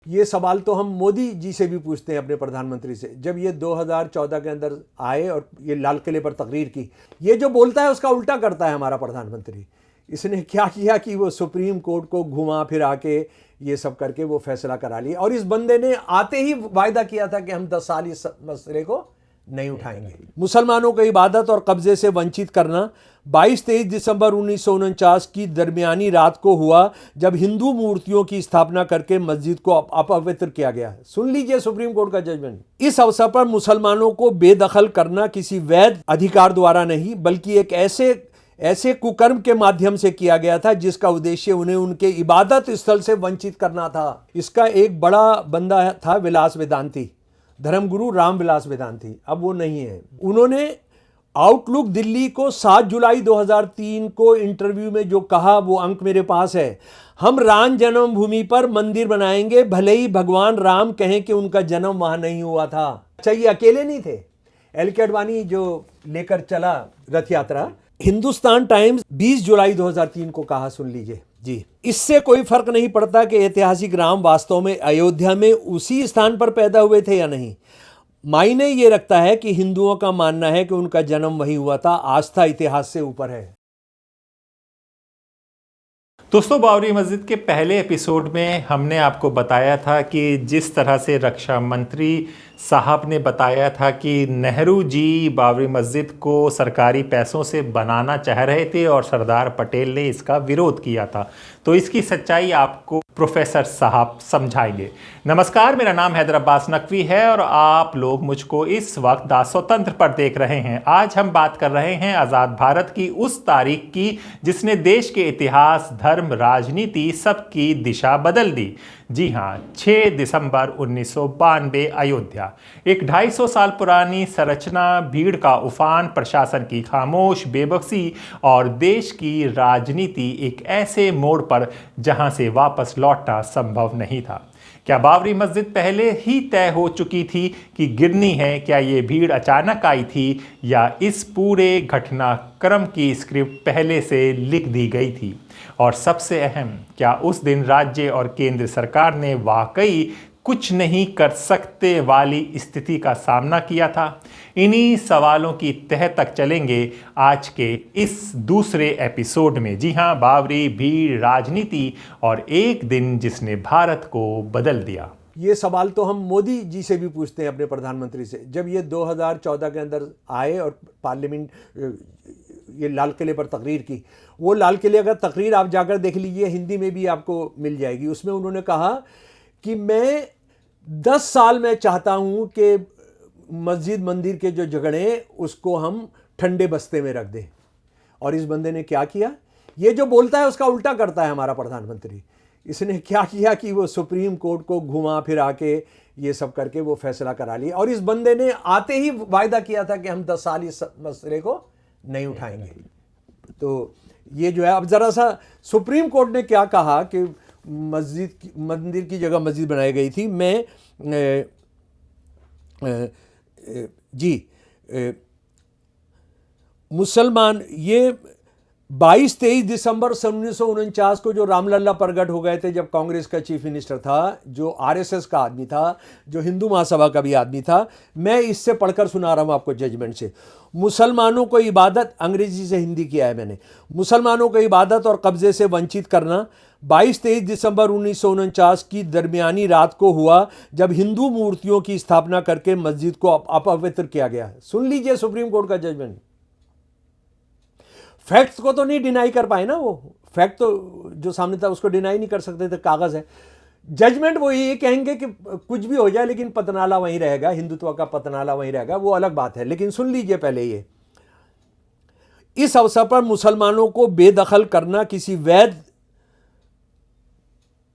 ये सवाल तो हम मोदी जी से भी पूछते हैं, अपने प्रधानमंत्री से। जब ये 2014 के अंदर आए और ये लाल किले पर तकरीर की, ये जो बोलता है उसका उल्टा करता है हमारा प्रधानमंत्री। इसने क्या किया कि वो सुप्रीम कोर्ट को घुमा फिरा के ये सब करके वो फैसला करा लिया। और इस बंदे ने आते ही वायदा किया था कि हम 10 साल इस मसले को नहीं उठाएंगे। मुसलमानों को इबादत और कब्जे से वंचित करना 22-23 दिसंबर 1949 की दरमियानी रात को हुआ, जब हिंदू मूर्तियों की स्थापना करके मस्जिद को अपवित्र किया गया। सुन लीजिए सुप्रीम कोर्ट का जजमेंट। इस अवसर पर मुसलमानों को बेदखल करना किसी वैध अधिकार द्वारा नहीं, बल्कि एक ऐसे कुकर्म के माध्यम से किया गया था जिसका उद्देश्य उन्हें उनके इबादत स्थल से वंचित करना था। इसका एक बड़ा बंदा था विलास वेदांती, धर्मगुरु रामविलास वेदांती। अब वो नहीं है। उन्होंने आउटलुक दिल्ली को 7 जुलाई 2003 को इंटरव्यू में जो कहा, वो अंक मेरे पास है। हम राम जन्मभूमि पर मंदिर बनाएंगे, भले ही भगवान राम कहें कि उनका जन्म वहां नहीं हुआ था। अच्छा, ये अकेले नहीं थे। एल के अडवाणी जो लेकर चला रथ यात्रा, हिंदुस्तान टाइम्स 20 जुलाई 2003 को कहा, सुन लीजिए जी। इससे कोई फर्क नहीं पड़ता कि ऐतिहासिक राम वास्तव में अयोध्या में उसी स्थान पर पैदा हुए थे या नहीं। मायने ये रखता है कि हिंदुओं का मानना है कि उनका जन्म वहीं हुआ था। आस्था इतिहास से ऊपर है। दोस्तों, बाबरी मस्जिद के पहले एपिसोड में हमने आपको बताया था कि जिस तरह से रक्षा मंत्री साहब ने बताया था कि नेहरू जी बाबरी मस्जिद को सरकारी पैसों से बनाना चाह रहे थे और सरदार पटेल ने इसका विरोध किया था, तो इसकी सच्चाई आपको प्रोफेसर साहब समझाएंगे। नमस्कार, मेरा नाम हैदर अब्बास नकवी है और आप लोग मुझको इस वक्त दास स्वतंत्र पर देख रहे हैं। आज हम बात कर रहे हैं आज़ाद भारत की उस तारीख की जिसने देश के इतिहास, धर्म, राजनीति सबकी दिशा बदल दी। जी हाँ, 6 दिसंबर 1992 अयोध्या। एक 250 साल पुरानी संरचना, भीड़ का उफान, प्रशासन की खामोश बेबसी और देश की राजनीति एक ऐसे मोड़ पर जहां से वापस लौटना संभव नहीं था। क्या बाबरी मस्जिद पहले ही तय हो चुकी थी कि गिरनी है? क्या ये भीड़ अचानक आई थी या इस पूरे घटनाक्रम की स्क्रिप्ट पहले से लिख दी गई थी? और सबसे अहम, क्या उस दिन राज्य और केंद्र सरकार ने वाकई कुछ नहीं कर सकते वाली स्थिति का सामना किया था? इन्हीं सवालों की तह तक चलेंगे आज के इस दूसरे एपिसोड में। जी हाँ, बाबरी, भीड़, राजनीति और एक दिन जिसने भारत को बदल दिया। ये सवाल तो हम मोदी जी से भी पूछते हैं, अपने प्रधानमंत्री से। जब ये 2014 के अंदर आए और पार्लियामेंट ये लाल किले पर तकरीर की, वो लाल किले का तकरीर आप जाकर देख लीजिए, हिंदी में भी आपको मिल जाएगी। उसमें उन्होंने कहा कि मैं 10 साल में चाहता हूं कि मस्जिद मंदिर के जो झगड़े उसको हम ठंडे बस्ते में रख दें। और इस बंदे ने क्या किया? ये जो बोलता है उसका उल्टा करता है हमारा प्रधानमंत्री। इसने क्या किया कि वो सुप्रीम कोर्ट को घुमा फिरा के ये सब करके वो फैसला करा लिया। और इस बंदे ने आते ही वायदा किया था कि हम 10 साल इस मसले को नहीं उठाएंगे। तो ये जो है, अब जरा सा सुप्रीम कोर्ट ने क्या कहा कि मंदिर की जगह मस्जिद बनाई गई थी। मैं मुसलमान, ये 22-23 दिसंबर 1949 को जो रामलल्ला प्रगट हो गए थे, जब कांग्रेस का चीफ मिनिस्टर था, जो आरएसएस का आदमी था, जो हिंदू महासभा का भी आदमी था। मैं इससे पढ़कर सुना रहा हूं आपको जजमेंट से। मुसलमानों को इबादत, अंग्रेजी से हिंदी किया है मैंने, मुसलमानों को इबादत और कब्जे से वंचित करना 22-23 दिसंबर 1949 की दरमियानी रात को हुआ, जब हिंदू मूर्तियों की स्थापना करके मस्जिद को अपवित्र किया गया। सुन लीजिए सुप्रीम कोर्ट का जजमेंट। फैक्ट्स को तो नहीं डिनाई कर पाए ना, वो फैक्ट तो जो सामने था उसको डिनाई नहीं कर सकते थे, कागज है। जजमेंट वो ये कहेंगे कि कुछ भी हो जाए लेकिन पतनाला वहीं रहेगा, हिंदुत्व का पतनाला वहीं रहेगा, वो अलग बात है। लेकिन सुन लीजिए पहले ये, इस अवसर पर मुसलमानों को बेदखल करना किसी वैध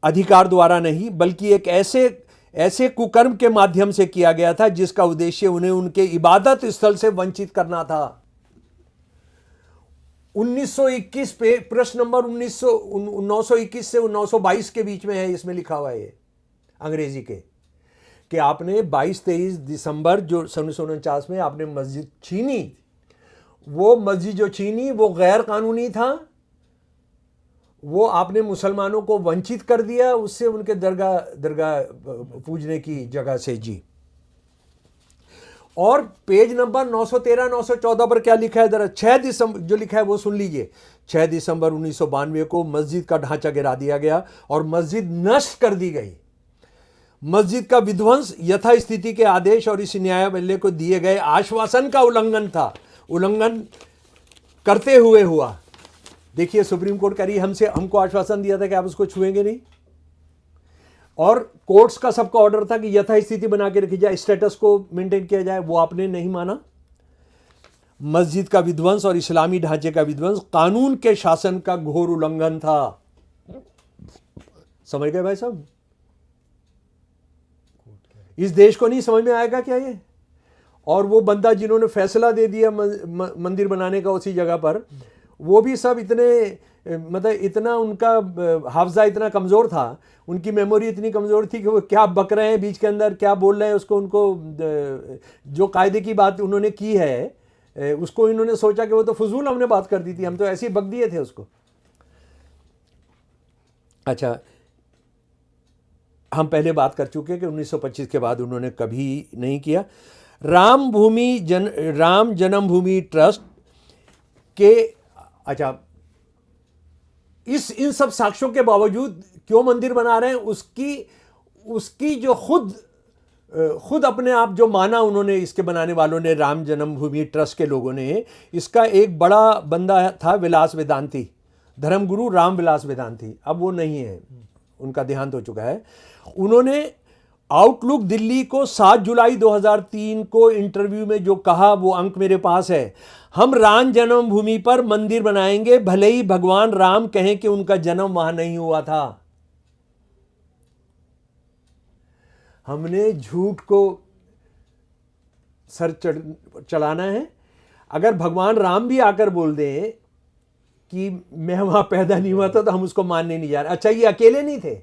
अधिकार द्वारा नहीं, बल्कि एक ऐसे कुकर्म के माध्यम से किया गया था जिसका उद्देश्य उन्हें उनके इबादत स्थल से वंचित करना था। 1921 पे प्रश्न नंबर 921 से 922 के बीच में है, इसमें लिखा हुआ है ये अंग्रेजी के, कि आपने 22-23 दिसंबर जो 1949 में आपने मस्जिद छीनी, वो मस्जिद जो छीनी वो गैर कानूनी था, वो आपने मुसलमानों को वंचित कर दिया उससे, उनके दरगाह दरगाह पूजने की जगह से जी। और पेज नंबर 913 914 पर क्या लिखा है जरा 6 दिसंबर जो लिखा है वो सुन लीजिए। 6 दिसंबर 1992 को मस्जिद का ढांचा गिरा दिया गया और मस्जिद नष्ट कर दी गई। मस्जिद का विध्वंस यथास्थिति के आदेश और इस न्यायालय को दिए गए आश्वासन का उल्लंघन था, उल्लंघन करते हुए हुआ। देखिए सुप्रीम कोर्ट कह रही हमको आश्वासन दिया था कि आप उसको छुएंगे नहीं, और कोर्ट्स का सबका ऑर्डर था कि यथास्थिति बना के रखी जाए, स्टेटस को मेंटेन किया जाए, वो आपने नहीं माना। मस्जिद का विध्वंस और इस्लामी ढांचे का विध्वंस कानून के शासन का घोर उल्लंघन था। समझ गए भाई साहब? इस देश को नहीं समझ में आएगा क्या ये? और वो बंदा जिन्होंने फैसला दे दिया मंदिर बनाने का उसी जगह पर, वो भी सब इतने मतलब इतना उनका हाफजा इतना कमज़ोर था, उनकी मेमोरी इतनी कमज़ोर थी कि वो क्या बक रहे हैं बीच के अंदर, क्या बोल रहे हैं उसको, उनको जो कायदे की बात उन्होंने की है उसको इन्होंने सोचा कि वो तो फजूल हमने बात कर दी थी, हम तो ऐसे ही बक दिए थे उसको। अच्छा, हम पहले बात कर चुके कि 1925 के बाद उन्होंने कभी नहीं किया। राम जन्मभूमि ट्रस्ट के, अच्छा, इन सब साक्ष्यों के बावजूद क्यों मंदिर बना रहे हैं, उसकी जो खुद अपने आप जो माना उन्होंने, इसके बनाने वालों ने, राम जन्मभूमि ट्रस्ट के लोगों ने, इसका एक बड़ा बंदा था विलास वेदांती, धर्मगुरु राम विलास वेदांती। अब वो नहीं है, उनका देहांत हो चुका है। उन्होंने आउटलुक दिल्ली को 7 जुलाई 2003 को इंटरव्यू में जो कहा, वो अंक मेरे पास है, हम राम जन्मभूमि पर मंदिर बनाएंगे भले ही भगवान राम कहें कि उनका जन्म वहां नहीं हुआ था। हमने झूठ को सर चढ़ाना है। अगर भगवान राम भी आकर बोल दें कि मैं वहां पैदा नहीं हुआ था, तो हम उसको मानने नहीं जा रहे। अच्छा, ये अकेले नहीं थे।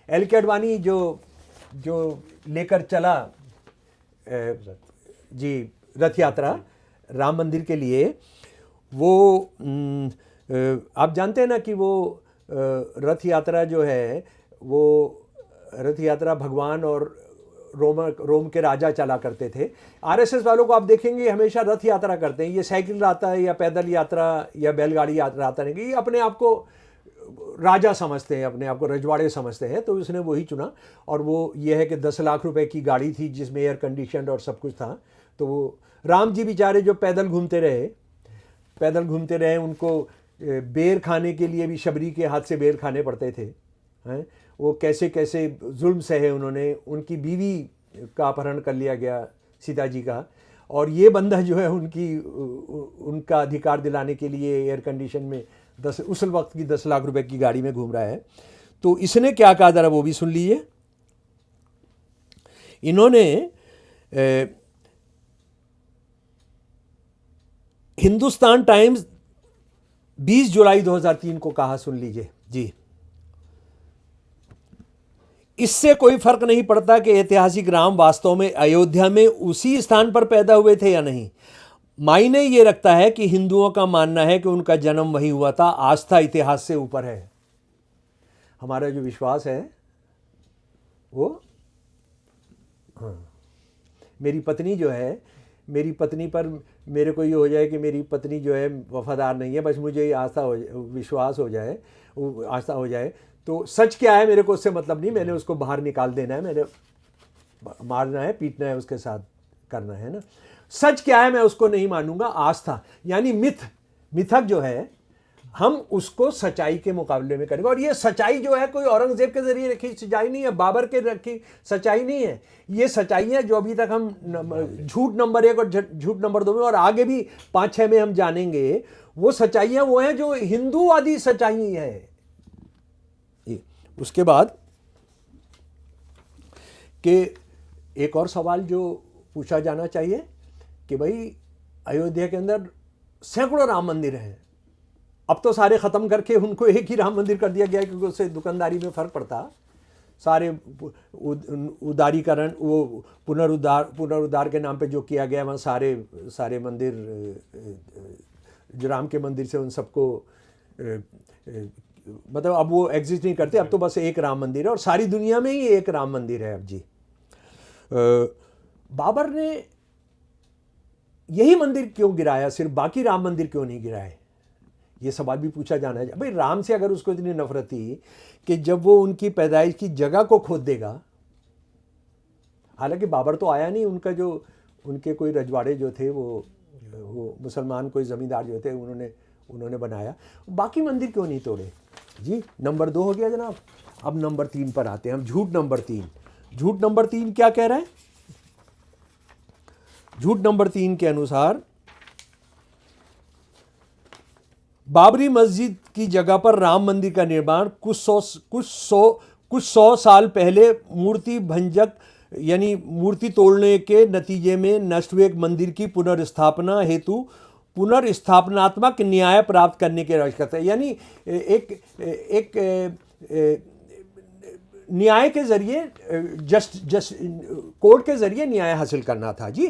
एल के अडवाणी जो लेकर चला जी रथ यात्रा राम मंदिर के लिए, वो आप जानते हैं ना कि वो रथ यात्रा जो है, वो रथ यात्रा भगवान और रोम के राजा चला करते थे। आरएसएस वालों को आप देखेंगे हमेशा रथ यात्रा करते हैं, ये साइकिल आता है या पैदल यात्रा या बैलगाड़ी यात्रा आता नहीं, ये अपने आप को राजा समझते हैं, अपने आप को रजवाड़े समझते हैं। तो उसने वही चुना, और वो ये है कि 10 लाख रुपए की गाड़ी थी जिसमें एयर कंडीशन और सब कुछ था। तो वो राम जी बेचारे जो पैदल घूमते रहे, उनको बेर खाने के लिए भी शबरी के हाथ से बेर खाने पड़ते थे, हैं? वो कैसे कैसे जुल्म सहे उन्होंने, उनकी बीवी का अपहरण कर लिया गया सीता जी का, और ये बंदा जो है उनका अधिकार दिलाने के लिए एयर कंडीशन में उस वक्त की 10 लाख रुपए की गाड़ी में घूम रहा है। तो इसने क्या कहा जरा वो भी सुन लीजिए। इन्होंने हिंदुस्तान टाइम्स 20 जुलाई 2003 को कहा, सुन लीजिए जी, इससे कोई फर्क नहीं पड़ता कि ऐतिहासिक राम वास्तव में अयोध्या में उसी स्थान पर पैदा हुए थे या नहीं। मायने ये रखता है कि हिंदुओं का मानना है कि उनका जन्म वहीं हुआ था। आस्था इतिहास से ऊपर है। हमारा जो विश्वास है वो, हाँ, मेरी पत्नी जो है, मेरी पत्नी पर मेरे को ये हो जाए कि मेरी पत्नी जो है वफादार नहीं है, बस मुझे विश्वास हो जाए, आस्था हो जाए, तो सच क्या है मेरे को उससे मतलब नहीं। मैंने उसको बाहर निकाल देना है, मैंने मारना है, पीटना है, उसके साथ करना है ना। सच क्या है मैं उसको नहीं मानूंगा। आस्था यानी मिथक जो है, हम उसको सच्चाई के मुकाबले में करेंगे। और ये सच्चाई जो है कोई औरंगजेब के जरिए रखी सच्चाई नहीं है, बाबर के रखी सच्चाई नहीं है। ये सच्चाई है जो अभी तक हम झूठ नंबर 1 और झूठ नंबर 2 में, और आगे भी 5-6 में हम जानेंगे, वो सच्चाइयाँ वो हैं जो हिंदूवादी सच्चाई है। उसके बाद कि एक और सवाल जो पूछा जाना चाहिए कि भाई अयोध्या के अंदर सैकड़ों राम मंदिर हैं, अब तो सारे ख़त्म करके उनको एक ही राम मंदिर कर दिया गया क्योंकि उससे दुकानदारी में फ़र्क पड़ता। सारे उदारीकरण, वो पुनरुद्धार के नाम पे जो किया गया, वहाँ सारे मंदिर जो राम के मंदिर से उन सबको मतलब अब वो एग्जिस्ट नहीं करते, अब तो बस एक राम मंदिर है और सारी दुनिया में ही एक राम मंदिर है अब जी। बाबर ने यही मंदिर क्यों गिराया, सिर्फ बाकी राम मंदिर क्यों नहीं गिराए, ये सवाल भी पूछा जाना है। भाई राम से अगर उसको इतनी नफरत थी कि जब वो उनकी पैदाइश की जगह को खोद देगा, हालांकि बाबर तो आया नहीं, उनका जो उनके कोई रजवाड़े जो थे वो मुसलमान कोई ज़मींदार जो थे उन्होंने बनाया, बाकी मंदिर क्यों नहीं तोड़े जी। नंबर 2 हो गया जनाब। अब नंबर 3 पर आते हैं हम। झूठ नंबर 3। झूठ नंबर 3 क्या कह रहा है? झूठ नंबर 3 के अनुसार बाबरी मस्जिद की जगह पर राम मंदिर का निर्माण कुछ सौ साल पहले मूर्ति भंजक यानी मूर्ति तोड़ने के नतीजे में नष्ट हुए एक मंदिर की पुनर्स्थापना हेतु पुनर्स्थापनात्मक न्याय प्राप्त करने की आवश्यकता है। यानी एक न्याय के जरिए जस्ट कोर्ट के जरिए न्याय हासिल करना था जी।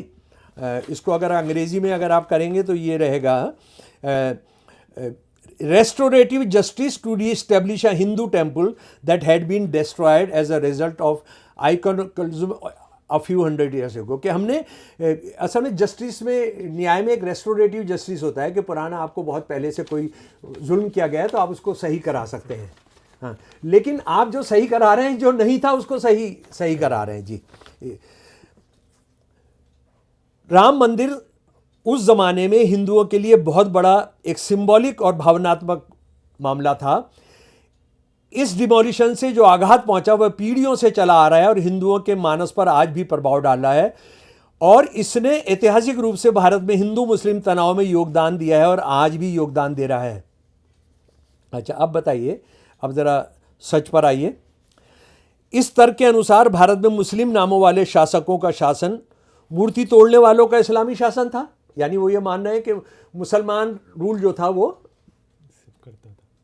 इसको अगर अंग्रेजी में अगर आप करेंगे तो ये रहेगा restorative justice to re-establish a Hindu temple that had been destroyed as a result of iconoclasm a few hundred years ago। कि हमने असल में जस्टिस में, न्याय में एक रेस्टोरेटिव जस्टिस होता है कि पुराना आपको बहुत पहले से कोई जुल्म किया गया है तो आप उसको सही करा सकते हैं। हाँ, लेकिन आप जो सही करा रहे हैं, जो नहीं था उसको सही करा रहे हैं जी। राम मंदिर उस जमाने में हिंदुओं के लिए बहुत बड़ा एक सिंबॉलिक और भावनात्मक मामला था। इस डिमोलिशन से जो आघात पहुंचा वह पीढ़ियों से चला आ रहा है और हिंदुओं के मानस पर आज भी प्रभाव डाल रहा है और इसने ऐतिहासिक रूप से भारत में हिंदू मुस्लिम तनाव में योगदान दिया है और आज भी योगदान दे रहा है। अच्छा, अब बताइए, अब ज़रा सच पर आइए। इस तर्क के अनुसार भारत में मुस्लिम नामों वाले शासकों का शासन मूर्ति तोड़ने वालों का इस्लामी शासन था। यानी वो ये मान रहे हैं कि मुसलमान रूल जो था वो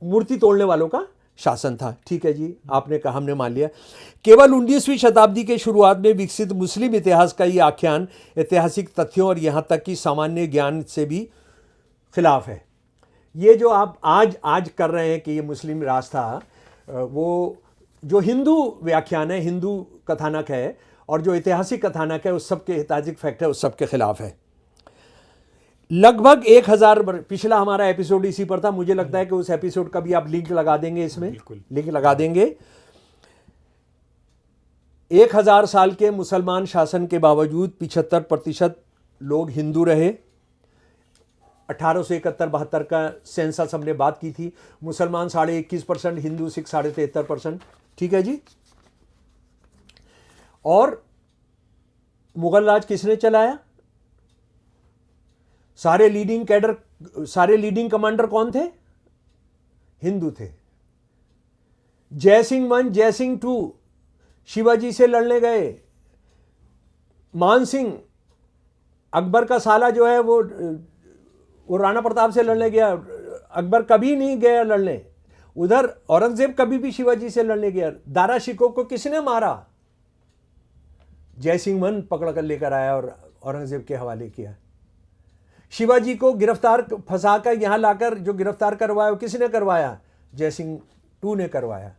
मूर्ति तोड़ने वालों का शासन था। ठीक है जी, आपने कहा, हमने मान लिया। केवल 19वीं शताब्दी के शुरुआत में विकसित मुस्लिम इतिहास का ये आख्यान ऐतिहासिक तथ्यों और यहाँ तक कि सामान्य ज्ञान से भी खिलाफ है। ये जो आप आज कर रहे हैं कि ये मुस्लिम राज था, वो जो हिंदू व्याख्यान है, हिंदू कथानक है और जो ऐतिहासिक कथानक है, उस सब के ऐतिहासिक फैक्ट है, उस सब के खिलाफ है। लगभग 1000 पिछला हमारा एपिसोड इसी पर था। मुझे लगता है कि उस एपिसोड का भी आप लिंक लगा देंगे, इसमें लिंक लगा देंगे। 1000 साल के मुसलमान शासन के बावजूद 75% लोग हिंदू रहे। 1871-72 का सेंसस हमने बात की थी। मुसलमान 21.5%, हिंदू सिख 73%। ठीक है जी। और मुगल राज किसने चलाया? सारे लीडिंग कमांडर कौन थे? हिंदू थे। जयसिंह 1, जयसिंह 2 शिवाजी से लड़ने गए। मान सिंह, अकबर का साला जो है वो राणा प्रताप से लड़ने गया। अकबर कभी नहीं गया लड़ने। उधर औरंगजेब कभी भी शिवाजी से लड़ने गया। दारा शिकोह को किसने मारा? जयसिंह 1 पकड़ कर लेकर आया और औरंगजेब के हवाले किया। शिवाजी को गिरफ्तार फंसाकर यहां लाकर जो गिरफ्तार करवाया वो किसने करवाया? जयसिंह 2 ने करवाया।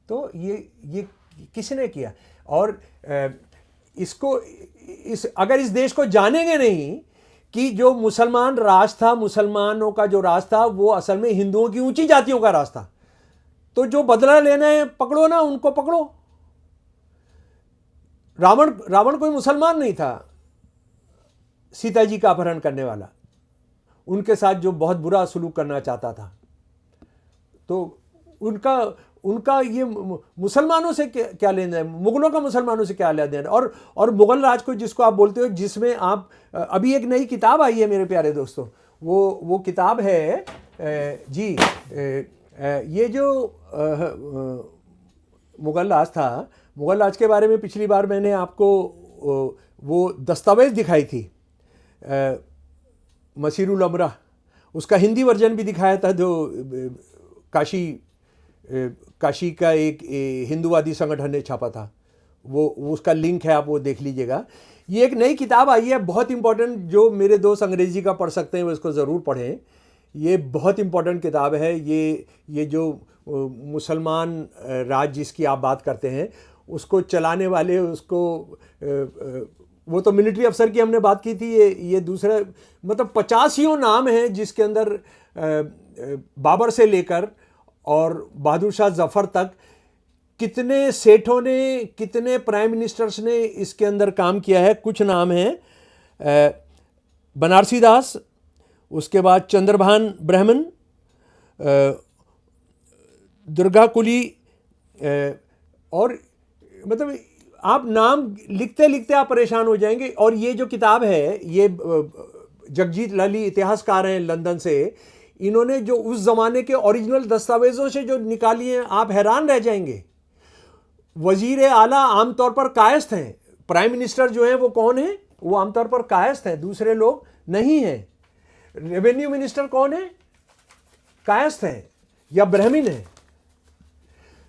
तो ये किसने किया? और अगर इस देश को जानेंगे नहीं कि जो मुसलमान राज था, मुसलमानों का जो राज था, वो असल में हिंदुओं की ऊंची जातियों का राज था, तो जो बदला लेना है पकड़ो ना, उनको पकड़ो। रावण कोई मुसलमान नहीं था, सीता जी का अपहरण करने वाला, उनके साथ जो बहुत बुरा सलूक करना चाहता था। तो उनका ये मुसलमानों से क्या लेना है? मुगलों का मुसलमानों से क्या लेना देना? और मुगल राज को जिसको आप बोलते हो, जिसमें आप अभी एक नई किताब आई है मेरे प्यारे दोस्तों, वो किताब है जी, ये जो मुगल राज था, मुगल राज के बारे में पिछली बार मैंने आपको वो दस्तावेज दिखाई थी, मसीरुल अमरा, उसका हिंदी वर्जन भी दिखाया था, जो काशी का एक हिंदूवादी संगठन ने छापा था। वो उसका लिंक है, आप वो देख लीजिएगा। ये एक नई किताब आई है, बहुत इंपॉर्टेंट, जो मेरे दोस्त अंग्रेजी का पढ़ सकते हैं वो इसको ज़रूर पढ़ें। ये बहुत इम्पोर्टेंट किताब है। ये जो मुसलमान राज जिसकी आप बात करते हैं, उसको चलाने वाले, उसको वो तो मिलिट्री अफसर की हमने बात की थी, ये दूसरा, मतलब 50 नाम हैं जिसके अंदर बाबर से लेकर और बहादुर शाह जफ़र तक कितने सेठों ने, कितने प्राइम मिनिस्टर्स ने इसके अंदर काम किया है। कुछ नाम हैं बनारसी दास, उसके बाद चंद्रभान ब्राह्मण, दुर्गा कुली, और मतलब आप नाम लिखते लिखते आप परेशान हो जाएंगे। और ये जो किताब है, ये जगजीत लाली इतिहासकार हैं लंदन से, इन्होंने जो उस ज़माने के ओरिजिनल दस्तावेज़ों से जो निकाली हैं, आप हैरान रह जाएंगे। वजीर आला आमतौर पर कायस्थ हैं, प्राइम मिनिस्टर जो हैं वो कौन है, वो आमतौर पर कायस्थ हैं, दूसरे लोग नहीं हैं। रेवेन्यू मिनिस्टर कौन है, कायस्थ हैं या ब्राह्मण हैं।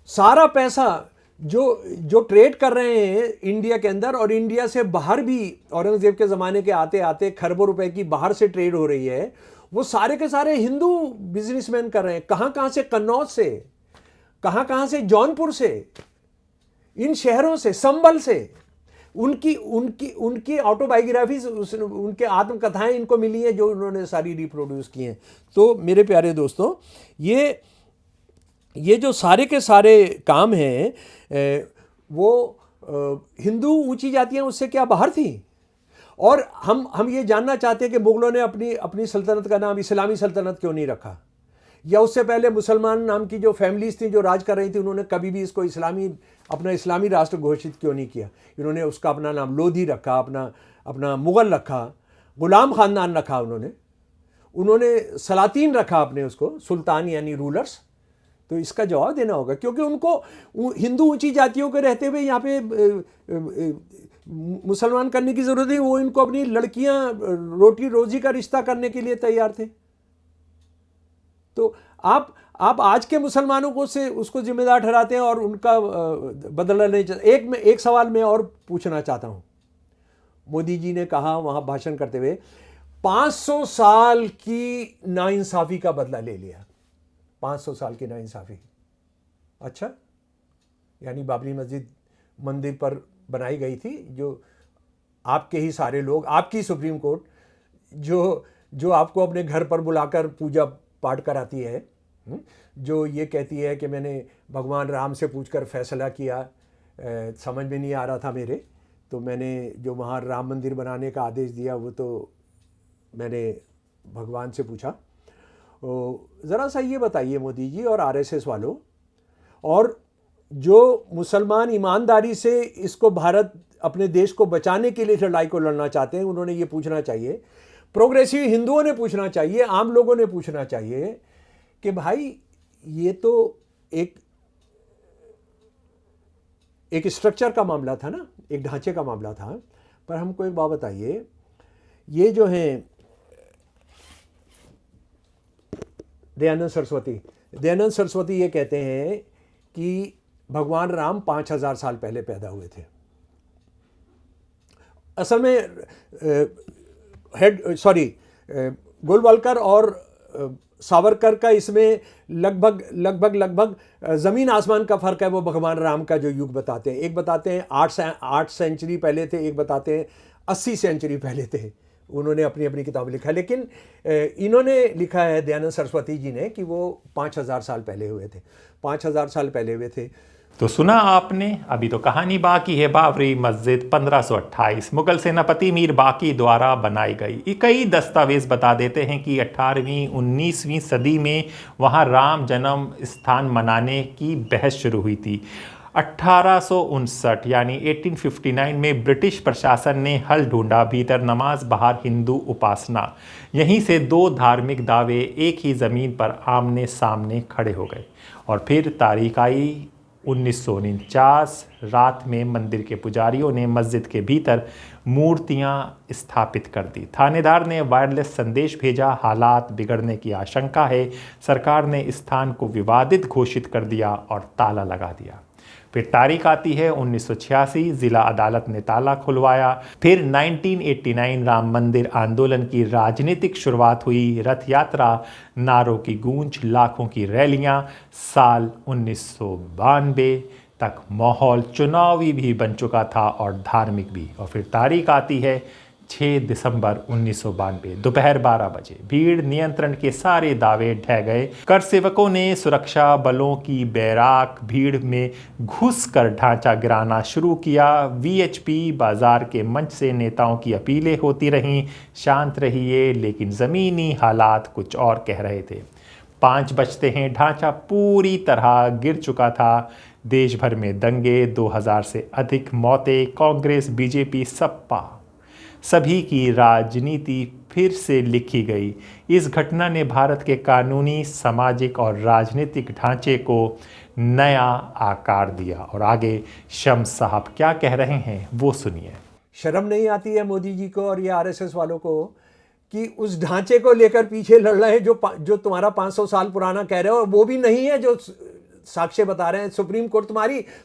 सारा पैसा जो ट्रेड कर रहे हैं इंडिया के अंदर और इंडिया से बाहर भी, औरंगजेब के ज़माने के आते आते खरबों रुपए की बाहर से ट्रेड हो रही है, वो सारे के सारे हिंदू बिजनेसमैन कर रहे हैं। कहाँ से, कन्नौज से, कहाँ से, जौनपुर से, इन शहरों से, संभल से। उनकी ऑटोबायोग्राफीज, उनके आत्मकथाएं इनको मिली हैं जो उन्होंने सारी रिप्रोड्यूस की हैं। तो मेरे प्यारे दोस्तों, ये जो सारे के सारे काम हैं, वो हिंदू ऊंची जातियां उससे क्या बाहर थी। और हम ये जानना चाहते हैं कि मुगलों ने अपनी सल्तनत का नाम इस्लामी सल्तनत क्यों नहीं रखा, या उससे पहले मुसलमान नाम की जो फैमिलीज थी जो राज कर रही थी, उन्होंने कभी भी इसको अपना इस्लामी राष्ट्र घोषित क्यों नहीं किया। इन्होंने उसका अपना नाम लोधी रखा, अपना मुग़ल रखा, गुलाम ख़ानदान रखा, उन्होंने सलातीन रखा अपने, उसको सुल्तान यानी रूलर्स। तो इसका जवाब देना होगा, क्योंकि उनको हिंदू ऊंची जातियों के रहते हुए यहाँ पे मुसलमान करने की ज़रूरत है। वो इनको अपनी लड़कियाँ रोटी रोजी का रिश्ता करने के लिए तैयार थे। तो आप आज के मुसलमानों को से उसको जिम्मेदार ठहराते हैं और उनका बदला नहीं चाहते। एक सवाल मैं और पूछना चाहता हूँ। मोदी जी ने कहा वहाँ भाषण करते हुए, 500 साल की नाइंसाफ़ी का बदला ले लिया। 500 साल की नाइंसाफ़ी, अच्छा, यानी बाबरी मस्जिद मंदिर पर बनाई गई थी, जो आपके ही सारे लोग, आपकी सुप्रीम कोर्ट जो आपको अपने घर पर बुलाकर पूजा पाठ कराती है, जो ये कहती है कि मैंने भगवान राम से पूछकर फैसला किया, समझ में नहीं आ रहा था मेरे, तो मैंने जो वहाँ राम मंदिर बनाने का आदेश दिया वो तो मैंने भगवान से पूछा। ज़रा सा ये बताइए मोदी जी और आरएसएस वालों, और जो मुसलमान ईमानदारी से इसको भारत अपने देश को बचाने के लिए लड़ाई को लड़ना चाहते हैं, उन्होंने ये पूछना चाहिए, प्रोग्रेसिव हिंदुओं ने पूछना चाहिए, आम लोगों ने पूछना चाहिए कि भाई ये तो एक स्ट्रक्चर का मामला था ना, एक ढांचे का मामला था। पर हमको एक बात बताइए, ये जो हैं दयानंद सरस्वती ये कहते हैं कि भगवान राम 5000 साल पहले पैदा हुए थे। असल में गोलवलकर और सावरकर का इसमें लगभग ज़मीन आसमान का फ़र्क है। वो भगवान राम का जो युग बताते हैं, एक बताते हैं 8 सेंचुरी पहले थे, एक बताते हैं 80 सेंचुरी पहले थे। उन्होंने अपनी किताब लिखा, लेकिन इन्होंने लिखा है दयानंद सरस्वती जी ने कि वो 5000 साल पहले हुए थे, 5000 साल पहले हुए थे। तो सुना आपने, अभी तो कहानी बाकी है। बाबरी मस्जिद 1528 मुगल सेनापति मीर बाकी द्वारा बनाई गई। कई दस्तावेज बता देते हैं कि 18वीं 19वीं सदी में वहाँ राम जन्म स्थान मनाने की बहस शुरू हुई थी। 1859 यानी 1859 में ब्रिटिश प्रशासन ने हल ढूंढा, भीतर नमाज बाहर हिंदू उपासना। यहीं से दो धार्मिक दावे एक ही ज़मीन पर आमने सामने खड़े हो गए। और फिर तारीख आई 1949, रात में मंदिर के पुजारियों ने मस्जिद के भीतर मूर्तियां स्थापित कर दी। थानेदार ने वायरलेस संदेश भेजा, हालात बिगड़ने की आशंका है। सरकार ने स्थान को विवादित घोषित कर दिया और ताला लगा दिया। फिर तारीख आती है 1986, जिला अदालत ने ताला खुलवाया। फिर 1989 राम मंदिर आंदोलन की राजनीतिक शुरुआत हुई। रथ यात्रा, नारों की गूंज, लाखों की रैलियां। साल 1992 तक माहौल चुनावी भी बन चुका था और धार्मिक भी। और फिर तारीख आती है 6 दिसंबर 1992, दोपहर 12 बजे। भीड़ नियंत्रण के सारे दावे ढह गए। कर सेवकों ने सुरक्षा बलों की बैराक भीड़ में घुसकर ढांचा गिराना शुरू किया। वीएचपी बाजार के मंच से नेताओं की अपीलें होती रहीं, शांत रहिए, लेकिन ज़मीनी हालात कुछ और कह रहे थे। 5 बजते हैं, ढांचा पूरी तरह गिर चुका था। देश भर में दंगे, 2000 से अधिक मौतें। कांग्रेस, बीजेपी, सपा, सभी की राजनीति फिर से लिखी गई। इस घटना ने भारत के कानूनी, सामाजिक और राजनीतिक ढांचे को नया आकार दिया। और आगे शम्स साहब क्या कह रहे हैं वो सुनिए। शर्म नहीं आती है मोदी जी को और ये आरएसएस वालों को कि उस ढांचे को लेकर पीछे लड़ रहे हैं जो तुम्हारा 500 साल पुराना कह रहे हो, और वो भी नहीं है जो साक्ष्य बता रहे हैं। सुप्रीम कोर्ट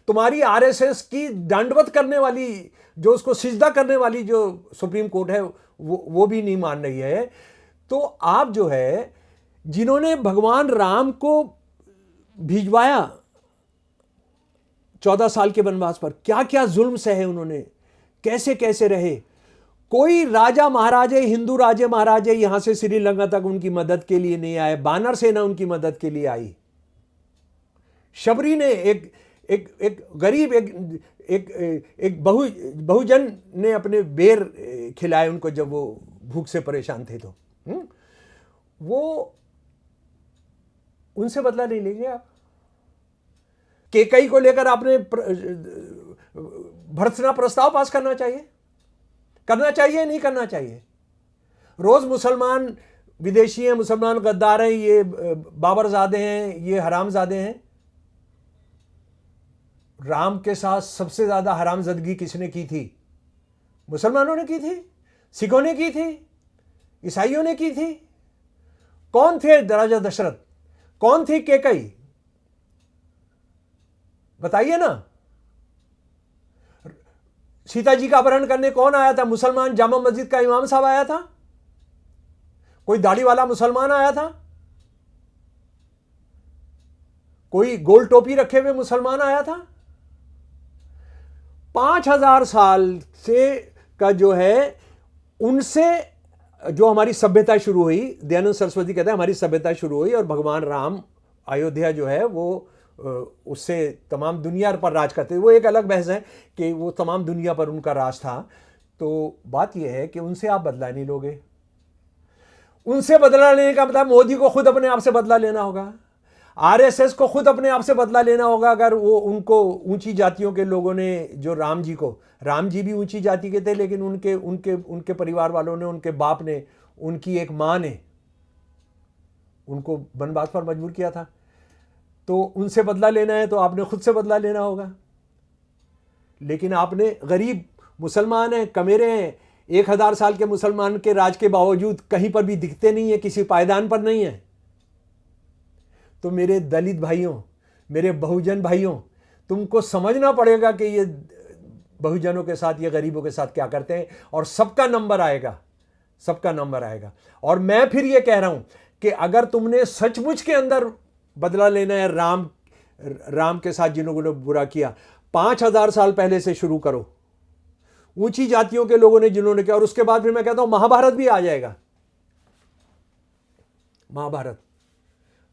तुम्हारी आरएसएस की दंडवत करने वाली, जो उसको सिजदा करने वाली जो सुप्रीम कोर्ट है, वो भी नहीं मान रही है। तो आप जो है, जिन्होंने भगवान राम को भिजवाया 14 साल के वनवास पर, क्या क्या जुल्म सहे उन्होंने, कैसे कैसे रहे। कोई राजा महाराजे, हिंदू राजे महाराजे यहां से श्रीलंका तक उनकी मदद के लिए नहीं आए। बानर सेना उनकी मदद के लिए आई। शबरी ने एक गरीब एक बहुजन ने अपने बेर खिलाए उनको जब वो भूख से परेशान थे। तो वो उनसे बदला नहीं लेंगे आप। केकई को लेकर आपने भर्त्सना प्रस्ताव पास करना चाहिए नहीं करना चाहिए। रोज मुसलमान विदेशी हैं, मुसलमान गद्दार हैं, ये बाबरजादे हैं, ये हरामजादे हैं। राम के साथ सबसे ज्यादा हरामजदगी किसने की थी? मुसलमानों ने की थी, सिखों ने की थी, ईसाइयों ने की थी। कौन थे राजा दशरथ? कौन थी केकई? बताइए ना। सीता जी का अपहरण करने कौन आया था? मुसलमान जामा मस्जिद का इमाम साहब आया था? कोई दाढ़ी वाला मुसलमान आया था? कोई गोल टोपी रखे हुए मुसलमान आया था? 5000 साल से का जो है, उनसे जो हमारी सभ्यता शुरू हुई, दयानंद सरस्वती कहते हैं हमारी सभ्यता शुरू हुई, और भगवान राम अयोध्या जो है वो उससे तमाम दुनिया पर राज करते। वो एक अलग बहस है कि वो तमाम दुनिया पर उनका राज था। तो बात यह है कि उनसे आप बदला नहीं लोगे। उनसे बदला लेने का मतलब मोदी को खुद अपने आप से बदला लेना होगा, आरएसएस को खुद अपने आप से बदला लेना होगा। अगर वो उनको ऊंची जातियों के लोगों ने जो राम जी भी ऊंची जाति के थे, लेकिन उनके परिवार वालों ने, उनके बाप ने, उनकी एक मां ने उनको वनवास पर मजबूर किया था। तो उनसे बदला लेना है तो आपने खुद से बदला लेना होगा। लेकिन आपने, गरीब मुसलमान हैं, कमेरे हैं, 1000 साल के मुसलमान के राज के बावजूद कहीं पर भी दिखते नहीं है, किसी पायदान पर नहीं है। तो मेरे दलित भाइयों, मेरे बहुजन भाइयों, तुमको समझना पड़ेगा कि ये बहुजनों के साथ, ये गरीबों के साथ क्या करते हैं, और सबका नंबर आएगा। और मैं फिर ये कह रहा हूं कि अगर तुमने सचमुच के अंदर बदला लेना है राम के साथ जिन्होंने ने बुरा किया, 5000 साल पहले से शुरू करो। ऊंची जातियों के लोगों ने जिन्होंने किया, और उसके बाद फिर मैं कहता हूं महाभारत भी आ जाएगा।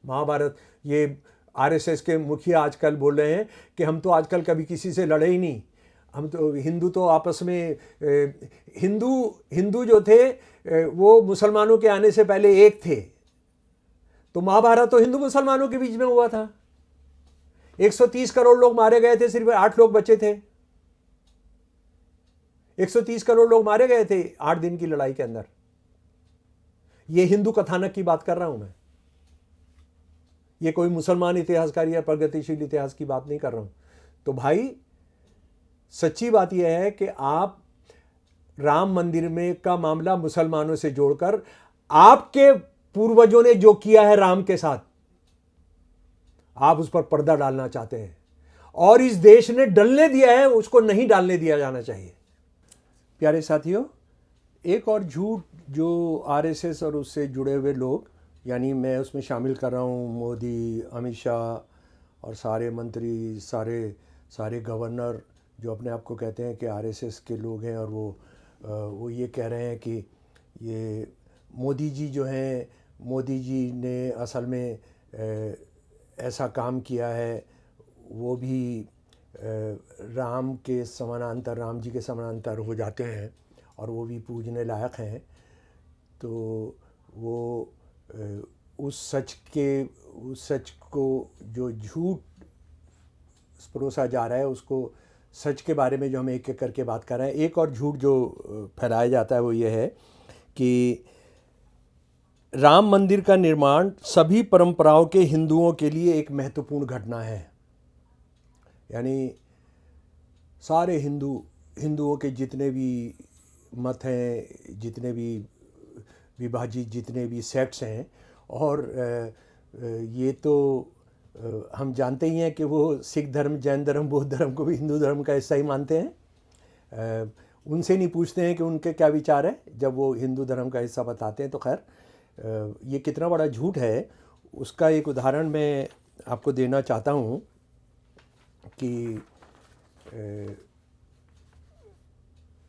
महाभारत ये आरएसएस के मुखिया आजकल बोल रहे हैं कि हम तो आजकल कभी किसी से लड़े ही नहीं, हम तो हिंदू तो आपस में हिंदू जो थे वो मुसलमानों के आने से पहले एक थे। तो महाभारत तो हिंदू मुसलमानों के बीच में हुआ था। 130 करोड़ लोग मारे गए थे, सिर्फ 8 लोग बचे थे। 130 करोड़ लोग मारे गए थे 8 दिन की लड़ाई के अंदर। यह हिंदू कथानक की बात कर रहा हूं मैं, ये कोई मुसलमान इतिहासकार या प्रगतिशील इतिहास की बात नहीं कर रहा हूं। तो भाई सच्ची बात यह है कि आप राम मंदिर में का मामला मुसलमानों से जोड़कर, आपके पूर्वजों ने जो किया है राम के साथ, आप उस पर पर्दा डालना चाहते हैं। और इस देश ने डलने दिया है, उसको नहीं डालने दिया जाना चाहिए। प्यारे साथियों, एक और झूठ जो आरएसएस और उससे जुड़े हुए लोग, यानी मैं उसमें शामिल कर रहा हूँ मोदी, अमित शाह और सारे मंत्री, सारे गवर्नर जो अपने आप को कहते हैं कि आरएसएस के लोग हैं, और वो ये कह रहे हैं कि ये मोदी जी जो हैं, मोदी जी ने असल में ऐसा काम किया है, वो भी राम के समानांतर, राम जी के समानांतर हो जाते हैं और वो भी पूजने लायक हैं। तो वो उस सच को जो झूठ परोसा जा रहा है, उसको सच के बारे में जो हम एक एक करके बात कर रहे हैं। एक और झूठ जो फैलाया जाता है वो ये है कि राम मंदिर का निर्माण सभी परंपराओं के हिंदुओं के लिए एक महत्वपूर्ण घटना है। यानी सारे हिंदुओं के जितने भी मत हैं, जितने भी विभाजित जितने भी सेक्ट्स हैं, और ये तो हम जानते ही हैं कि वो सिख धर्म, जैन धर्म, बौद्ध धर्म को भी हिंदू धर्म का हिस्सा ही मानते हैं। उनसे नहीं पूछते हैं कि उनके क्या विचार है जब वो हिंदू धर्म का हिस्सा बताते हैं। तो खैर, ये कितना बड़ा झूठ है उसका एक उदाहरण मैं आपको देना चाहता हूँ कि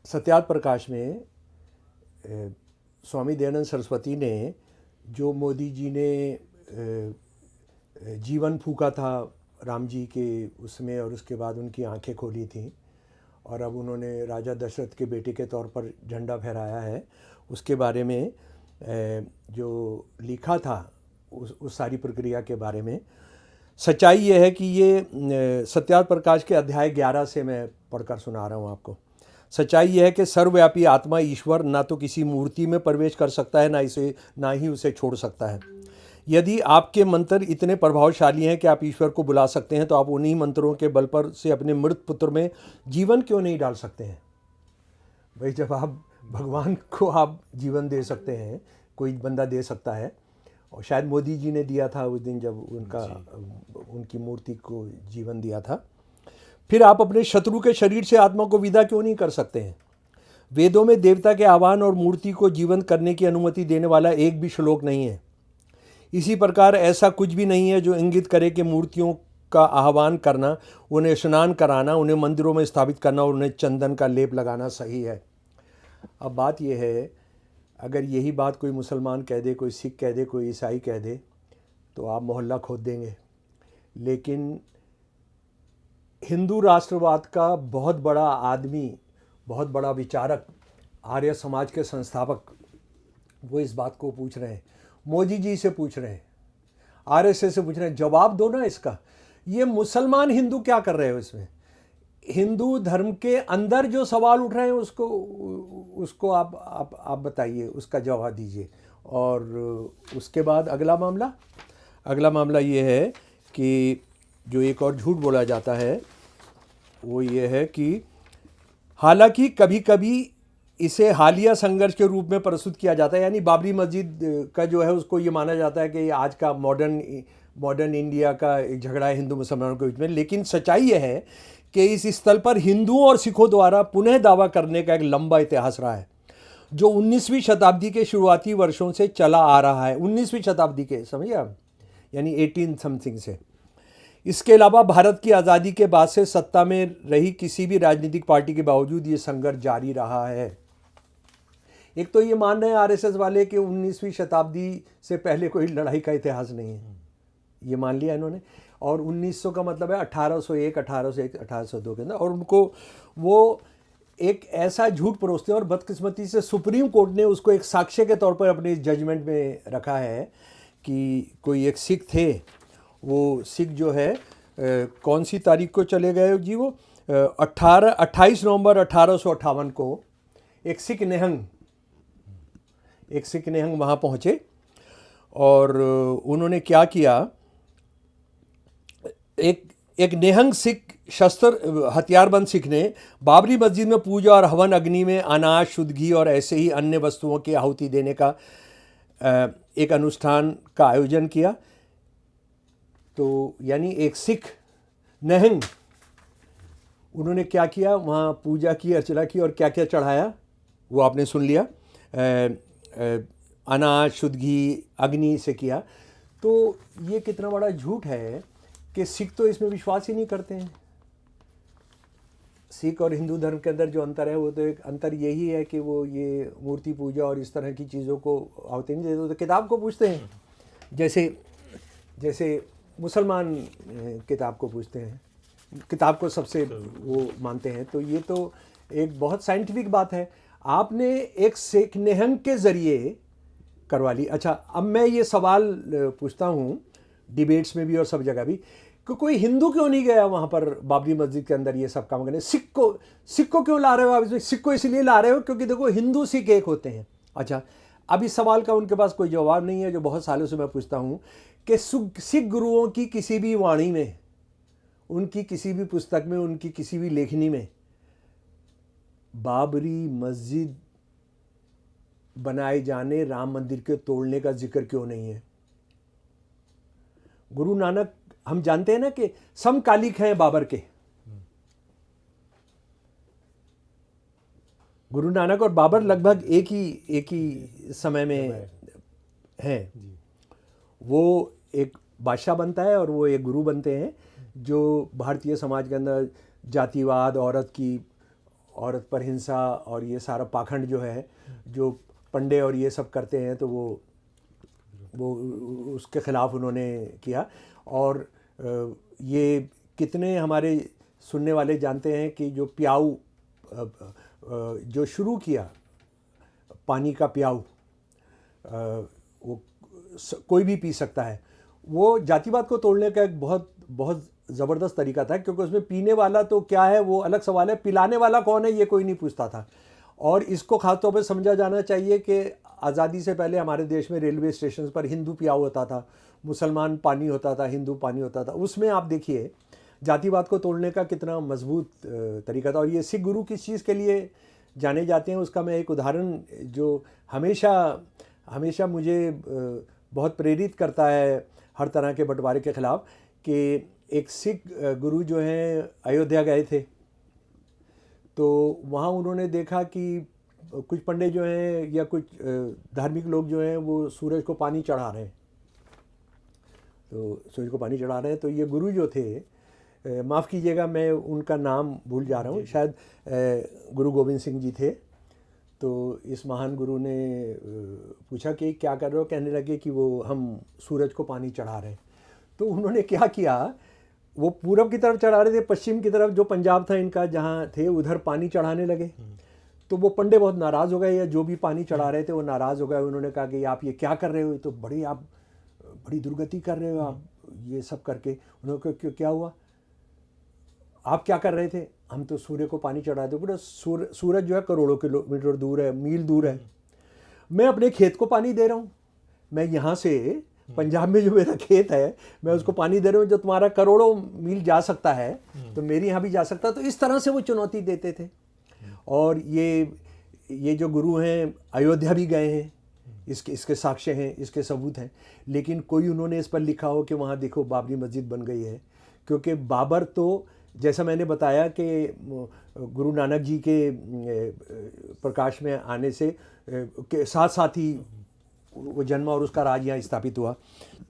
सत्याग्रह प्रकाश में स्वामी दयानंद सरस्वती ने जो मोदी जी ने जीवन फूका था राम जी के उसमें, और उसके बाद उनकी आंखें खोली थीं और अब उन्होंने राजा दशरथ के बेटे के तौर पर झंडा फहराया है, उसके बारे में जो लिखा था उस सारी प्रक्रिया के बारे में। सच्चाई ये है कि ये सत्याग्रह प्रकाश के अध्याय 11 से मैं पढ़कर सुना रहा हूँ आपको। सच्चाई यह है कि सर्वव्यापी आत्मा ईश्वर ना तो किसी मूर्ति में प्रवेश कर सकता है, ना ही उसे छोड़ सकता है। यदि आपके मंत्र इतने प्रभावशाली हैं कि आप ईश्वर को बुला सकते हैं, तो आप उन्हीं मंत्रों के बल पर से अपने मृत पुत्र में जीवन क्यों नहीं डाल सकते हैं? भाई, जब आप भगवान को आप जीवन दे सकते हैं, कोई बंदा दे सकता है, और शायद मोदी जी ने दिया था उस दिन जब उनकी मूर्ति को जीवन दिया था, फिर आप अपने शत्रु के शरीर से आत्मा को विदा क्यों नहीं कर सकते हैं? वेदों में देवता के आह्वान और मूर्ति को जीवन करने की अनुमति देने वाला एक भी श्लोक नहीं है। इसी प्रकार ऐसा कुछ भी नहीं है जो इंगित करे कि मूर्तियों का आह्वान करना, उन्हें स्नान कराना, उन्हें मंदिरों में स्थापित करना और उन्हें चंदन का लेप लगाना सही है। अब बात यह है, अगर यही बात कोई मुसलमान कह दे, कोई सिख कह दे, कोई ईसाई कह दे, तो आप मोहल्ला खोद देंगे। लेकिन हिंदू राष्ट्रवाद का बहुत बड़ा आदमी, बहुत बड़ा विचारक, आर्य समाज के संस्थापक, वो इस बात को पूछ रहे हैं, मोदी जी से पूछ रहे हैं, आरएसएस से पूछ रहे हैं। जवाब दो ना इसका। ये मुसलमान हिंदू क्या कर रहे हो इसमें? हिंदू धर्म के अंदर जो सवाल उठ रहे हैं उसको आप बताइए, उसका जवाब दीजिए। और उसके बाद अगला मामला ये है कि जो एक और झूठ बोला जाता है वो ये है कि हालांकि कभी कभी इसे हालिया संघर्ष के रूप में प्रस्तुत किया जाता है, यानी बाबरी मस्जिद का जो है उसको ये माना जाता है कि ये आज का मॉडर्न इंडिया का एक झगड़ा है हिंदू मुसलमानों के बीच में। लेकिन सच्चाई यह है कि इस स्थल पर हिंदुओं और सिखों द्वारा पुनः दावा करने का एक लंबा इतिहास रहा है, जो 19वीं शताब्दी के शुरुआती वर्षों से चला आ रहा है। 19वीं शताब्दी के, समझिए आप, यानी 18 समथिंग से। इसके अलावा भारत की आज़ादी के बाद से सत्ता में रही किसी भी राजनीतिक पार्टी के बावजूद ये संघर्ष जारी रहा है। एक तो ये मान रहे हैं आरएसएस वाले कि 19वीं शताब्दी से पहले कोई लड़ाई का इतिहास नहीं है, ये मान लिया इन्होंने। और 1900 का मतलब है 1801, 1802 के अंदर। और उनको वो एक ऐसा झूठ परोसते हैं, और बदकिस्मती से सुप्रीम कोर्ट ने उसको एक साक्ष्य के तौर पर अपने जजमेंट में रखा है कि कोई एक सिख थे, वो सिख जो है कौन सी तारीख को चले गए जी, वो 28 नवंबर 1858 को एक सिख निहंग वहाँ पहुँचे, और उन्होंने क्या किया, एक निहंग सिख शस्त्र हथियारबंद सिख ने बाबरी मस्जिद में पूजा और हवन अग्नि में अनाज, शुद्ध घी और ऐसे ही अन्य वस्तुओं की आहुति देने का एक अनुष्ठान का आयोजन किया। तो यानी एक सिख निहंग उन्होंने क्या किया, वहाँ पूजा की, अर्चना की और क्या क्या चढ़ाया वो आपने सुन लिया। अनाज, शुद्ध घी, अग्नि से किया। तो ये कितना बड़ा झूठ है कि सिख तो इसमें विश्वास ही नहीं करते हैं। सिख और हिंदू धर्म के अंदर जो अंतर है वो तो एक अंतर यही है कि वो ये मूर्ति पूजा और इस तरह की चीज़ों को आवते नहीं देते, तो किताब को पूछते हैं। जैसे मुसलमान किताब को पूछते हैं, किताब को सबसे वो मानते हैं। तो ये तो एक बहुत साइंटिफिक बात है। आपने एक सिख निहंग के ज़रिए करवा ली। अच्छा, अब मैं ये सवाल पूछता हूँ डिबेट्स में भी और सब जगह भी कि कोई हिंदू क्यों नहीं गया वहाँ पर बाबरी मस्जिद के अंदर ये सब काम करने? सिख को क्यों ला रहे हो आप इसमें? सिख को इसलिए ला रहे हो क्योंकि देखो हिंदू सिख एक होते हैं। अच्छा, अब इस सवाल का उनके पास कोई जवाब नहीं है जो बहुत सालों से मैं पूछता हूँ कि सिख गुरुओं की किसी भी वाणी में, उनकी किसी भी पुस्तक में, उनकी किसी भी लेखनी में बाबरी मस्जिद बनाए जाने, राम मंदिर के तोड़ने का जिक्र क्यों नहीं है? गुरु नानक, हम जानते हैं ना कि समकालिक हैं बाबर के। गुरु नानक और बाबर लगभग एक ही समय में हैं। वो एक बादशाह बनता है और वो एक गुरु बनते हैं जो भारतीय समाज के अंदर जातिवाद, औरत पर हिंसा और ये सारा पाखंड जो है, जो पंडे और ये सब करते हैं, तो वो उसके ख़िलाफ़ उन्होंने किया। और ये कितने हमारे सुनने वाले जानते हैं कि जो प्याऊ जो शुरू किया, पानी का प्याऊ, वो कोई भी पी सकता है, वो जातिवाद को तोड़ने का एक बहुत बहुत ज़बरदस्त तरीका था। क्योंकि उसमें पीने वाला तो क्या है वो अलग सवाल है, पिलाने वाला कौन है ये कोई नहीं पूछता था। और इसको खासतौर पर समझा जाना चाहिए कि आज़ादी से पहले हमारे देश में रेलवे स्टेशन पर हिंदू प्याऊ होता था, मुसलमान पानी होता था, हिंदू पानी होता था। उसमें आप देखिए जातिवाद को तोड़ने का कितना मजबूत तरीका था। और ये सिख गुरु किस चीज़ के लिए जाने जाते हैं उसका मैं एक उदाहरण जो हमेशा मुझे बहुत प्रेरित करता है हर तरह के बंटवारे के ख़िलाफ़, कि एक सिख गुरु जो हैं अयोध्या गए थे, तो वहाँ उन्होंने देखा कि कुछ पंडे जो हैं या कुछ धार्मिक लोग जो हैं वो सूरज को पानी चढ़ा रहे हैं। तो सूरज को पानी चढ़ा रहे हैं, तो ये गुरु जो थे, माफ़ कीजिएगा मैं उनका नाम भूल जा रहा हूँ, शायद गुरु गोविंद सिंह जी थे। तो इस महान गुरु ने पूछा कि क्या कर रहे हो? कहने लगे कि वो हम सूरज को पानी चढ़ा रहे हैं। तो उन्होंने क्या किया, वो पूरब की तरफ चढ़ा रहे थे, पश्चिम की तरफ जो पंजाब था इनका जहाँ थे उधर पानी चढ़ाने लगे। तो वो पंडे बहुत नाराज़ हो गए, या जो भी पानी चढ़ा रहे थे वो नाराज़ हो गए। उन्होंने कहा कि आप ये क्या कर रहे हो, तो आप बड़ी दुर्गति कर रहे हो आप ये सब करके। उन्होंने कहा क्या हुआ, आप क्या कर रहे थे? हम तो सूर्य को पानी चढ़ा दे। पूरा सूरज जो है करोड़ों किलोमीटर दूर है, मील दूर है। मैं अपने खेत को पानी दे रहा हूँ, मैं यहाँ से पंजाब में जो मेरा खेत है मैं उसको पानी दे रहा हूँ, जो तुम्हारा करोड़ों मील जा सकता है तो मेरे यहाँ भी जा सकता है। तो इस तरह से वो चुनौती देते थे। और ये जो गुरु हैं अयोध्या भी गए हैं, इसके साक्ष्य हैं, इसके सबूत हैं। लेकिन कोई उन्होंने इस पर लिखा हो कि वहाँ देखो बाबरी मस्जिद बन गई है। क्योंकि बाबर तो जैसा मैंने बताया कि गुरु नानक जी के प्रकाश में आने से के साथ ही वो जन्मा और उसका राज यहाँ स्थापित हुआ।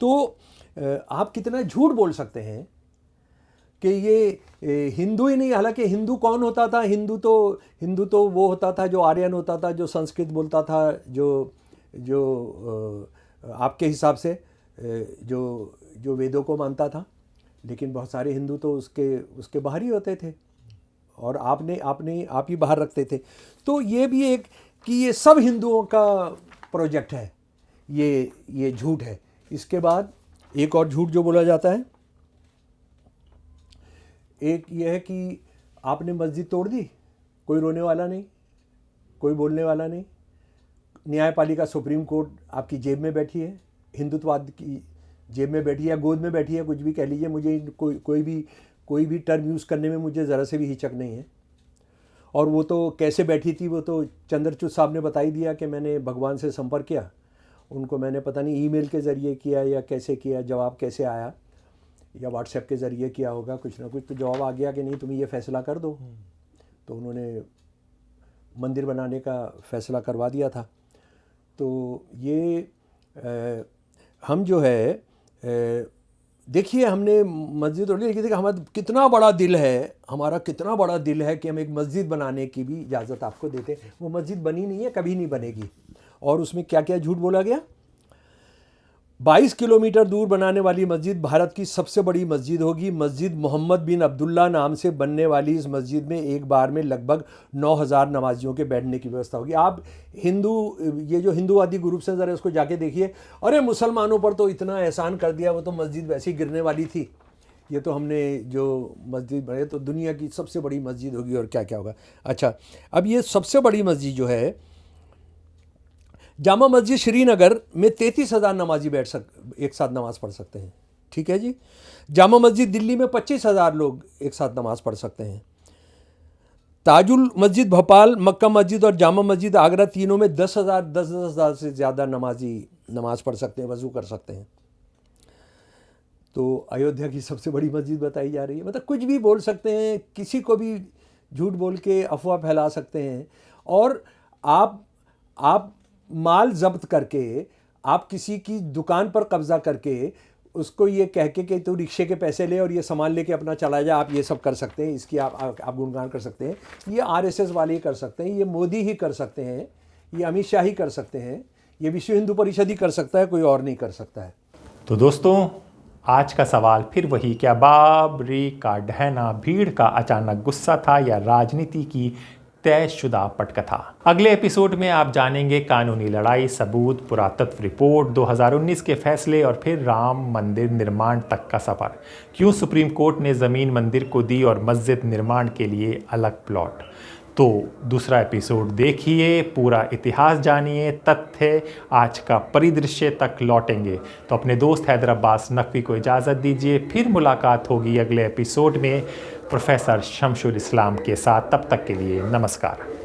तो आप कितना झूठ बोल सकते हैं कि ये हिंदू ही नहीं। हालांकि हिंदू कौन होता था? हिंदू तो वो होता था जो आर्यन होता था, जो संस्कृत बोलता था, जो आपके हिसाब से जो वेदों को मानता था। लेकिन बहुत सारे हिंदू तो उसके बाहर ही होते थे और आप ही बाहर रखते थे। तो ये भी एक कि ये सब हिंदुओं का प्रोजेक्ट है, ये झूठ है। इसके बाद एक और झूठ जो बोला जाता है, एक ये है कि आपने मस्जिद तोड़ दी, कोई रोने वाला नहीं, कोई बोलने वाला नहीं। न्यायपालिका सुप्रीम कोर्ट आपकी जेब में बैठी है, हिंदुत्ववाद की जेब में बैठी है, गोद में बैठी है, कुछ भी कह लीजिए। मुझे कोई भी टर्म यूज़ करने में मुझे ज़रा से भी हिचक नहीं है। और वो तो कैसे बैठी थी वो तो चंद्रचूड़ साहब ने बता ही दिया कि मैंने भगवान से संपर्क किया, उनको मैंने पता नहीं ईमेल के ज़रिए किया या कैसे किया, जवाब कैसे आया या व्हाट्सएप के ज़रिए किया होगा, कुछ ना कुछ तो जवाब आ गया कि नहीं तुम ये फ़ैसला कर दो। तो उन्होंने मंदिर बनाने का फ़ैसला करवा दिया था। तो ये हम जो है देखिए हमने मस्जिद और देखिए हमारा कितना बड़ा दिल है, हमारा कितना बड़ा दिल है कि हम एक मस्जिद बनाने की भी इजाज़त आपको देते हैं। वो मस्जिद बनी नहीं है, कभी नहीं बनेगी। और उसमें क्या क्या झूठ बोला गया। 22 किलोमीटर दूर बनाने वाली मस्जिद भारत की सबसे बड़ी मस्जिद होगी। मस्जिद मोहम्मद बिन अब्दुल्ला नाम से बनने वाली इस मस्जिद में एक बार में लगभग 9000 नमाजियों के बैठने की व्यवस्था होगी। आप ये जो हिंदूवादी ग्रुप्स हैं ज़रा इसको जाके देखिए, अरे मुसलमानों पर तो इतना एहसान कर दिया, वो तो मस्जिद वैसे ही गिरने वाली थी, ये तो हमने जो मस्जिद बने तो दुनिया की सबसे बड़ी मस्जिद होगी और क्या क्या होगा। अच्छा, अब ये सबसे बड़ी मस्जिद जो है जामा मस्जिद श्रीनगर में 33,000 नमाजी एक साथ नमाज़ पढ़ सकते हैं। ठीक है जी। जामा मस्जिद दिल्ली में 25,000 लोग एक साथ नमाज़ पढ़ सकते हैं। ताजुल मस्जिद भोपाल, मक्का मस्जिद और जामा मस्जिद आगरा तीनों में 10,000 से ज़्यादा नमाजी नमाज़ पढ़ सकते हैं, वज़ू कर सकते हैं। तो अयोध्या की सबसे बड़ी मस्जिद बताई जा रही है। मतलब कुछ भी बोल सकते हैं, किसी को भी झूठ बोल के अफवाह फैला सकते हैं। और आप माल जब्त करके, आप किसी की दुकान पर कब्ज़ा करके उसको ये कह के कि तू रिक्शे के पैसे ले और ये सामान लेके अपना चला जा, आप ये सब कर सकते हैं, इसकी आप गुणगान कर सकते हैं। ये आरएसएस वाले ही कर सकते हैं, ये मोदी ही कर सकते हैं, ये अमित शाह ही कर सकते हैं, ये विश्व हिंदू परिषद ही कर सकता है, कोई और नहीं कर सकता है। तो दोस्तों, आज का सवाल फिर वही, क्या बाबरी का ढहना भीड़ का अचानक गुस्सा था या राजनीति की तयशुदा पटकथा? अगले एपिसोड में आप जानेंगे कानूनी लड़ाई, सबूत, पुरातत्व रिपोर्ट, 2019 के फैसले और फिर राम मंदिर निर्माण तक का सफर। क्यों सुप्रीम कोर्ट ने जमीन मंदिर को दी और मस्जिद निर्माण के लिए अलग प्लॉट। तो दूसरा एपिसोड देखिए, पूरा इतिहास जानिए, तथ्य, आज का परिदृश्य तक लौटेंगे। तो अपने दोस्त हैदर अब्बास नकवी को इजाज़त दीजिए। फिर मुलाकात होगी अगले एपिसोड में प्रोफेसर शमशुल इस्लाम के साथ। तब तक के लिए नमस्कार।